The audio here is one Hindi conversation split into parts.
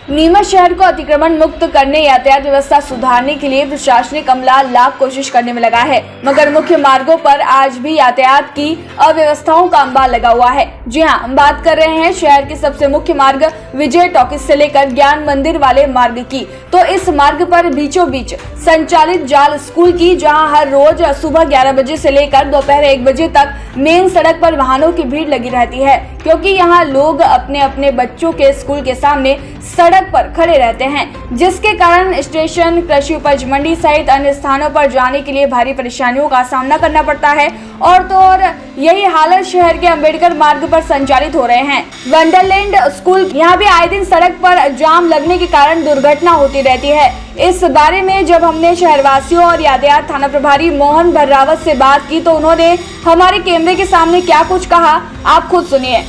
नीमच शहर को अतिक्रमण मुक्त करने, यातायात व्यवस्था सुधारने के लिए प्रशासनिक अमला लाख कोशिश करने में लगा है, मगर मुख्य मार्गों पर आज भी यातायात की अव्यवस्थाओं का अंबार लगा हुआ है। जी हां, हम बात कर रहे हैं शहर के सबसे मुख्य मार्ग विजय टॉकीज से लेकर ज्ञान मंदिर वाले मार्ग की। तो इस मार्ग पर बीचों बीच संचालित जाल स्कूल की, जहाँ हर रोज सुबह 11 बजे से लेकर दोपहर 1 बजे तक मेन सड़क पर वाहनों की भीड़ लगी रहती है, क्योंकि यहाँ लोग अपने अपने बच्चों के स्कूल के सामने सड़क पर खड़े रहते हैं, जिसके कारण स्टेशन, कृषि उपज मंडी सहित अन्य स्थानों पर जाने के लिए भारी परेशानियों का सामना करना पड़ता है। और तो और यही हालत शहर के अंबेडकर मार्ग पर संचालित हो रहे हैं। वंडरलैंड स्कूल, यहाँ भी आए दिन सड़क पर जाम लगने के कारण दुर्घटना होती रहती है। इस बारे में जब हमने शहरवासियों और यातायात थाना प्रभारी मोहन भर्रावत से बात की, तो उन्होंने हमारे कैमरे के सामने क्या कुछ कहा, आप खुद सुनिए।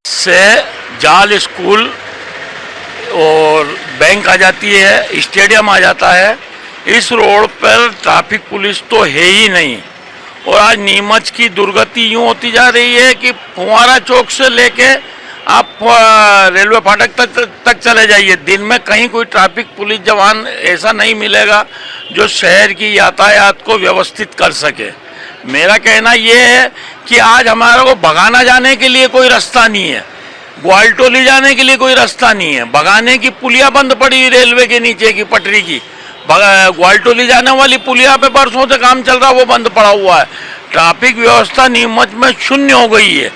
से जाल स्कूल और बैंक आ जाती है, स्टेडियम आ जाता है। इस रोड पर ट्रैफिक पुलिस तो है ही नहीं। और आज नीमच की दुर्गति यूँ होती जा रही है कि फुवारा चौक से लेके आप रेलवे फाटक तक चले जाइए, दिन में कहीं कोई ट्रैफिक पुलिस जवान ऐसा नहीं मिलेगा जो शहर की यातायात को व्यवस्थित कर सके। मेरा कहना ये है कि आज हमारे को भगाना जाने के लिए कोई रास्ता नहीं है, ग्वालटोली जाने के लिए कोई रास्ता नहीं है। भगाने की पुलिया बंद पड़ी रेलवे के नीचे की पटरी की, ग्वालटोली जाने वाली पुलिया पे बरसों से काम चल रहा, वो बंद पड़ा हुआ है। ट्रैफिक व्यवस्था नीमच में शून्य हो गई है।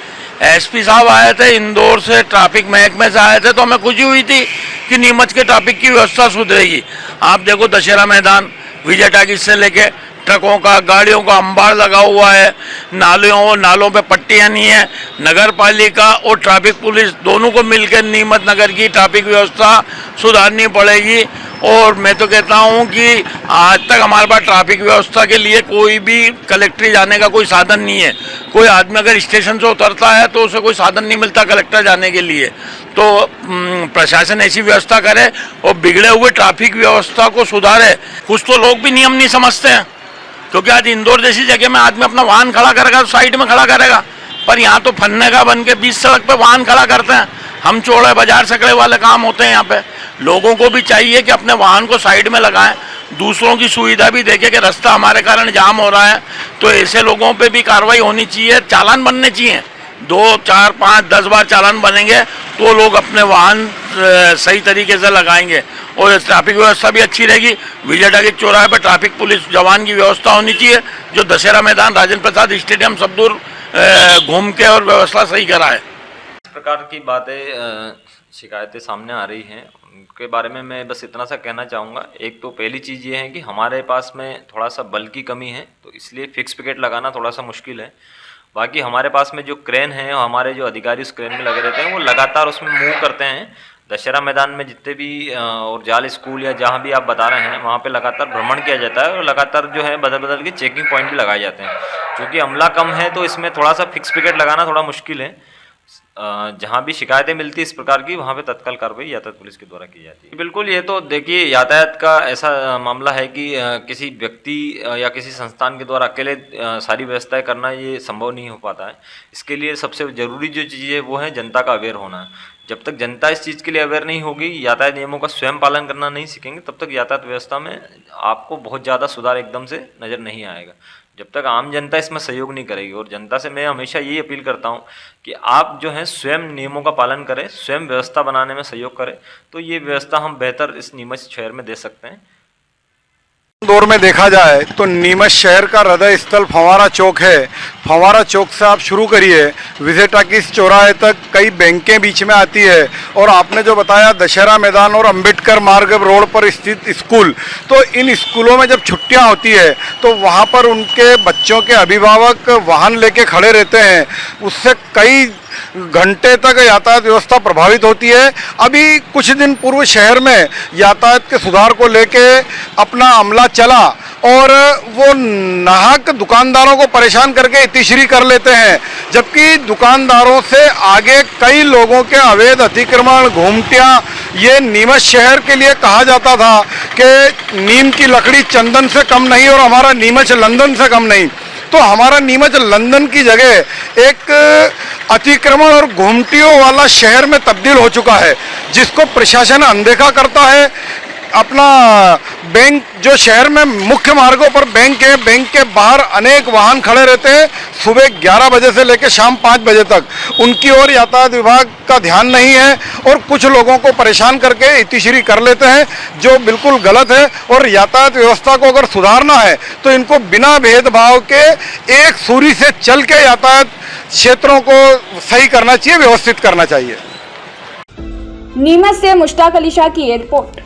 एसपी साहब आए थे इंदौर से, ट्रैफिक महकमे से आए थे, तो हमें खुशी हुई थी कि नीमच के ट्रैफिक की व्यवस्था सुधरेगी। आप देखो दशहरा मैदान, विजय टॉकीज से लेके ट्रकों का, गाड़ियों का अंबार लगा हुआ है। नालों पे पट्टियां नहीं है। नगर पालिका और ट्रैफिक पुलिस दोनों को मिलकर नीमच नगर की ट्रैफिक व्यवस्था सुधारनी पड़ेगी। और मैं तो कहता हूं कि आज तक हमारे पास ट्रैफिक व्यवस्था के लिए कोई भी कलेक्ट्री जाने का कोई साधन नहीं है। कोई आदमी अगर स्टेशन से उतरता है तो उसे कोई साधन नहीं मिलता कलेक्टर जाने के लिए। तो प्रशासन ऐसी व्यवस्था करे और बिगड़े हुए ट्रैफिक व्यवस्था को सुधारे। कुछ तो लोग भी नियम नहीं समझते हैं, क्योंकि आज इंदौर जैसी जगह में आदमी अपना वाहन खड़ा करेगा तो साइड में खड़ा करेगा, पर यहाँ तो फन्ने का बन के 20 सड़क पे वाहन खड़ा करते हैं। हम चौड़े बाजार सकड़े वाले काम होते हैं यहाँ पे। लोगों को भी चाहिए कि अपने वाहन को साइड में लगाएं, दूसरों की सुविधा भी देखें कि रास्ता हमारे कारण जाम हो रहा है। तो ऐसे लोगों पे भी कार्रवाई होनी चाहिए, चालान बनने चाहिए। 2, 4, 5, 10 बार चालान बनेंगे तो लोग अपने वाहन सही तरीके से लगाएंगे और ट्रैफिक व्यवस्था भी अच्छी रहेगी। विजय टॉकीज चौराहे पर ट्रैफिक पुलिस जवान की व्यवस्था होनी चाहिए, जो दशहरा मैदान, राजेंद्र प्रसाद स्टेडियम सब दूर घूम के और व्यवस्था सही कराए। इस प्रकार की बातें, शिकायतें सामने आ रही हैं, उनके बारे में मैं बस इतना सा कहना चाहूँगा। एक तो पहली चीज़ ये है कि हमारे पास में थोड़ा सा बल की कमी है, तो इसलिए फिक्स पिकेट लगाना थोड़ा सा मुश्किल है। बाकी हमारे पास में जो क्रेन है, हमारे जो अधिकारी उस क्रेन में लगे रहते हैं, वो लगातार उसमें मूव करते हैं। दशहरा मैदान में जितने भी और जाल स्कूल या जहाँ भी आप बता रहे हैं, वहाँ पे लगातार भ्रमण किया जाता है और लगातार जो है बदल बदल के चेकिंग पॉइंट भी लगाए जाते हैं। क्योंकि अमला कम है तो इसमें थोड़ा सा फिक्स पिकेट लगाना थोड़ा मुश्किल है। जहाँ भी शिकायतें मिलती है इस प्रकार की, वहाँ पे तत्काल कार्रवाई यातायात पुलिस के द्वारा की जाती है। बिल्कुल, ये तो देखिए यातायात का ऐसा मामला है कि किसी व्यक्ति या किसी संस्थान के द्वारा अकेले सारी व्यवस्थाएं करना ये संभव नहीं हो पाता है। इसके लिए सबसे ज़रूरी जो चीज़ है वो है जनता का अवेयर होना। जब तक जनता इस चीज़ के लिए अवेयर नहीं होगी, यातायात नियमों का स्वयं पालन करना नहीं सीखेंगे, तब तक यातायात व्यवस्था में आपको बहुत ज़्यादा सुधार एकदम से नज़र नहीं आएगा। जब तक आम जनता इसमें सहयोग नहीं करेगी। और जनता से मैं हमेशा यही अपील करता हूं कि आप जो है स्वयं नियमों का पालन करें, स्वयं व्यवस्था बनाने में सहयोग करें, तो ये व्यवस्था हम बेहतर इस नीमच शहर में दे सकते हैं। दौर में देखा जाए तो नीमच शहर का हृदय स्थल फंवारा चौक है। फंवारा चौक से आप शुरू करिए, विजय टॉकीज चौराहे तक कई बैंकें बीच में आती है। और आपने जो बताया दशहरा मैदान और अंबेडकर मार्ग रोड पर स्थित स्कूल, तो इन स्कूलों में जब छुट्टियां होती है तो वहां पर उनके बच्चों के अभिभावक वाहन लेके खड़े रहते हैं। उससे कई घंटे तक यातायात व्यवस्था प्रभावित होती है। अभी कुछ दिन पूर्व शहर में यातायात के सुधार को लेके अपना अमला चला और वो नाहक दुकानदारों को परेशान करके इतिश्री कर लेते हैं, जबकि दुकानदारों से आगे कई लोगों के अवैध अतिक्रमण, घूमटियाँ, ये नीमच शहर के लिए कहा जाता था कि नीम की लकड़ी चंदन से कम नहीं और हमारा नीमच लंदन से कम नहीं। तो हमारा नीमच लंदन की जगह एक अतिक्रमण और घुमटियों वाला शहर में तब्दील हो चुका है, जिसको प्रशासन अनदेखा करता है। अपना बैंक जो शहर में मुख्य मार्गों पर बैंक है, बैंक के बाहर अनेक वाहन खड़े रहते हैं सुबह 11 बजे से लेकर शाम 5 बजे तक। उनकी ओर यातायात विभाग का ध्यान नहीं है और कुछ लोगों को परेशान करके इतिश्री कर लेते हैं, जो बिल्कुल गलत है। और यातायात व्यवस्था को अगर सुधारना है तो इनको बिना भेदभाव के एक सूरी से चल के यातायात क्षेत्रों को सही करना चाहिए, व्यवस्थित करना चाहिए। नीमच से मुश्ताक अली शाह की ये रिपोर्ट।